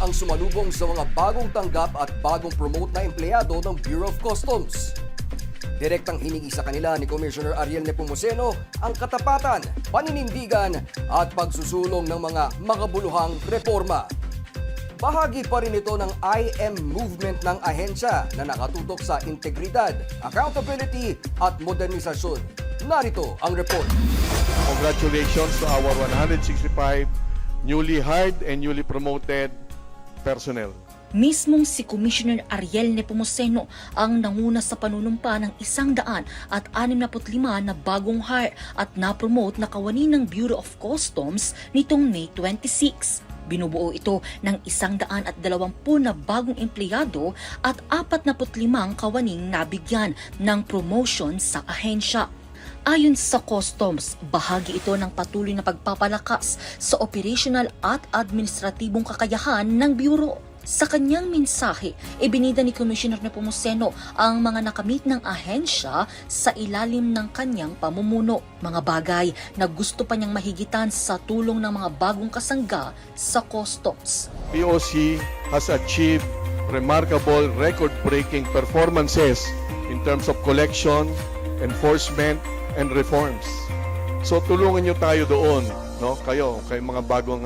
ang sumalubong sa mga bagong tanggap at bagong promote na empleyado ng Bureau of Customs. Direktang hiningi sa kanila ni Commissioner Ariel Nepomuceno ang katapatan, paninindigan at pagsusulong ng mga makabuluhang reforma. Bahagi pa rin ito ng IM movement ng ahensya na nakatutok sa integridad, accountability at modernisasyon. Narito ang report. Congratulations to our 165 newly hired and newly promoted personnel. Mismong si Commissioner Ariel Nepomuceno ang nanguna sa panunumpa ng 165 na bagong hire at na-promote na kawani ng Bureau of Customs nitong May 26. Binubuo ito ng 120 na bagong empleyado at 45 kawaning nabigyan ng promotion sa ahensya. Ayon sa Customs, bahagi ito ng patuloy na pagpapalakas sa operational at administratibong kakayahan ng Bureau. Sa kanyang mensahe, ibinida ni Commissioner Nepomuceno ang mga nakamit ng ahensya sa ilalim ng kanyang pamumuno. Mga bagay na gusto pa niyang mahigitan sa tulong ng mga bagong kasangga sa Customs. POC has achieved remarkable record-breaking performances in terms of collection, enforcement, and reforms. So tulungan niyo tayo doon, no? Kayo mga bagong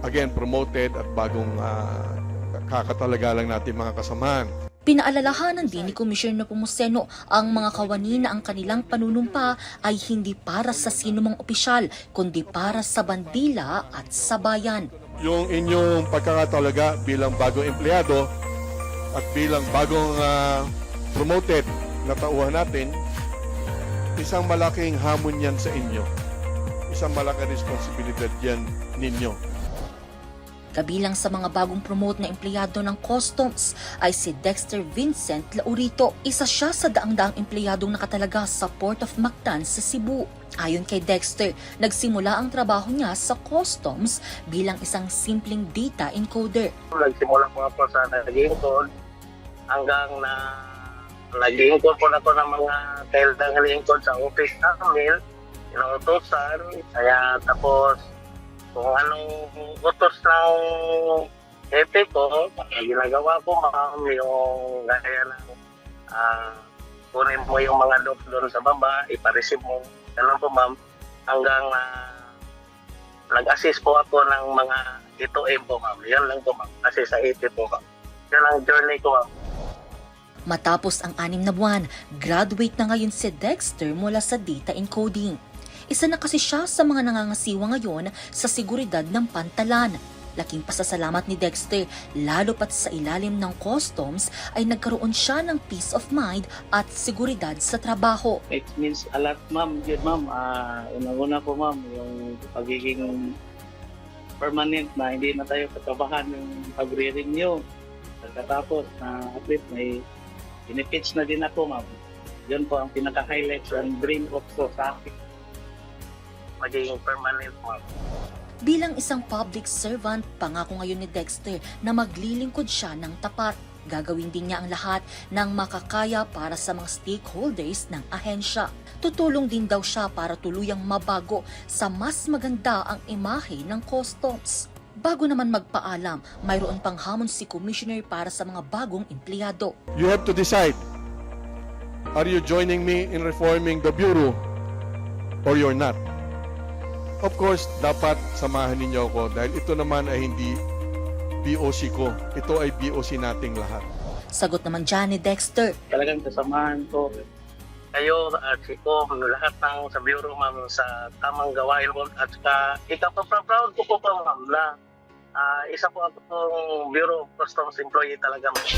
again promoted at bagong kakatalaga lang natin mga kasamahan. Pinaalalahanan din ni Commissioner Nepomuceno ang mga kawani na ang kanilang panunumpa ay hindi para sa sinumang opisyal, kundi para sa bandila at sa bayan. Yung inyong pagkakatalaga bilang bagong empleyado at bilang bagong promoted na tauhan natin, isang malaking hamon yan sa inyo. Isang malaking responsibilidad yan ninyo. Kabilang sa mga bagong promote na empleyado ng Customs ay si Dexter Vincent Laurito. Isa siya sa daang-daang empleyadong nakatalaga sa Port of Mactan sa Cebu. Ayon kay Dexter, nagsimula ang trabaho niya sa Customs bilang isang simpleng data encoder. Nagsimula po ako sa naging code hanggang na naging code po na ko ng mga kailangang lingkod sa office namin, inuutosan, kaya tapos kung anong utos ng hepe ko, ginagawa ko ma'am, yung gaya ng kunin mo yung mga doc doon sa baba, ipareceive mo, ganun po ma'am, hanggang nag-assist po ako ng mga ito po ma'am, yan lang po ma'am, kasi sa hepe po ma'am, yan ang journey ko ma'am. Matapos ang 6 na buwan, graduate na ngayon si Dexter mula sa data encoding. Isa na kasi siya sa mga nangangasiwa ngayon sa seguridad ng pantalan. Laking pasasalamat ni Dexter, lalo pat sa ilalim ng Customs ay nagkaroon siya ng peace of mind at seguridad sa trabaho. It means a lot ma'am, good ma'am. Unang-una po ma'am, yung pagiging permanent na hindi na tayo katrabahan ng pagre-renew. Pagkatapos at least may benefits na din ako ma'am. Yun po ang pinaka-highlights and dream of ko sa akin. Magiging permanent ma'am. Bilang isang public servant, pangako ngayon ni Dexter na maglilingkod siya ng tapat. Gagawin din niya ang lahat ng makakaya para sa mga stakeholders ng ahensya. Tutulong din daw siya para tuluyang mabago sa mas maganda ang imahe ng Customs. Bago naman magpaalam, mayroon pang hamon si Commissioner para sa mga bagong empleyado. You have to decide, are you joining me in reforming the Bureau or you're not? Of course, dapat samahan ninyo ako dahil ito naman ay hindi BOC ko. Ito ay BOC nating lahat. Sagot naman dyan ni Dexter. Talagang kasamahan ko kayo at ko, lahat ng sa Bureau ma'am sa tamang gawain mo at proud ko po ma'am na isa po akong Bureau of Customs employee talaga ma'am.